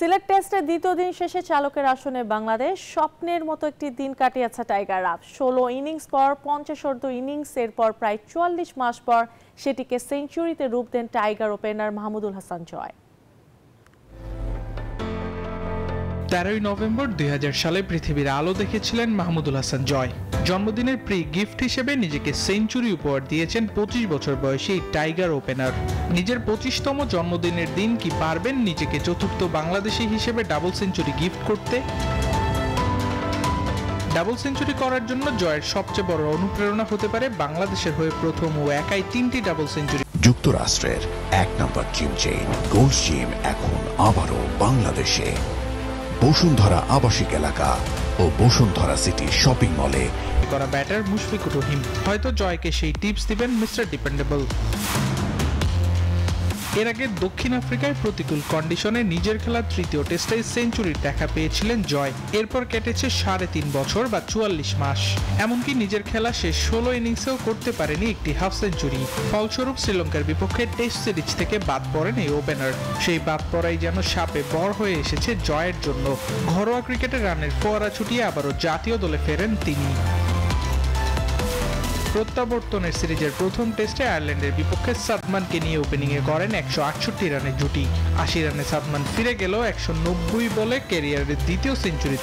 সিলেট টেস্টের দ্বিতীয় দিন শেষে চালকের আসনে বাংলাদেশ। স্বপ্নের মতো একটি দিন কাটিয়েছে টাইগাররা। ১৬ ইনিংস পর ৫০ ইনিংস, এরপর প্রায় ৪৪ মাস পর সেটিকে সেঞ্চুরিতে রূপ দেন টাইগার ওপেনার মাহমুদুল হাসান জয়। ১৩ নভেম্বর ২০০০ সালে পৃথিবীর আলো দেখেছিলেন মাহমুদুল হাসান জয়। জন্মদিনের প্রি গিফট হিসেবে নিজেকে সেঞ্চুরি উপহার দিয়েছেন ২৫ বছর বয়সী টাইগার ওপেনার। নিজের ২৫তম জন্মদিনের দিন কি পারবেন নিজেকে চতুর্থ বাংলাদেশি হিসেবে ডাবল সেঞ্চুরি গিফট করতে? ডাবল সেঞ্চুরি করার জন্য জয়ের সবচেয়ে বড় অনুপ্রেরণা হতে পারে বাংলাদেশের হয়ে প্রথম ও একাই ৩টি ডাবল সেঞ্চুরি। যুক্তরাষ্ট্রের ১ নম্বর জিম চেইন গোল্ড জিম এখন আবারও বাংলাদেশে। বসুন্ধরা আবাসিক এলাকা ও বসুন্ধরা সিটি শপিং মলে করা ব্যাটার মুশফিকুর রহিম হয়তো জয়কে সেই টিপস দিবেন মিস্টার ডিপেন্ডেবল। এর আগে দক্ষিণ আফ্রিকায় প্রতিকূল কন্ডিশনে নিজের খেলা তৃতীয় টেস্টে সেঞ্চুরির দেখা পেয়েছিলেন জয়। এরপর কেটেছে ৩.৫ বছর বা ৪৪ মাস। এমনকি নিজের খেলা শেষ ১৬ ইনিংসেও করতে পারেনি একটি হাফ সেঞ্চুরি। ফলস্বরূপ শ্রীলঙ্কার বিপক্ষে টেস্ট সিরিজ থেকে বাদ পড়েন এই ওপেনার। সেই বাদ পড়াই যেন সাপে বর হয়ে এসেছে জয়ের জন্য। ঘরোয়া ক্রিকেটে রানের ফোয়ারা ছুটিয়ে আবারও জাতীয় দলে ফেরেন তিনি। প্রত্যাবর্তনের সিরিজের প্রথম টেস্টে আয়ারল্যান্ডের বিপক্ষে সাদমানকে নিয়ে ওপেনিংয়ে করেন ১৬৮ রানের জুটি। ৮০ রানে সাদমান ফিরে গেল ১৯০ বলে ক্যারিয়ারের দ্বিতীয় সেঞ্চুরি।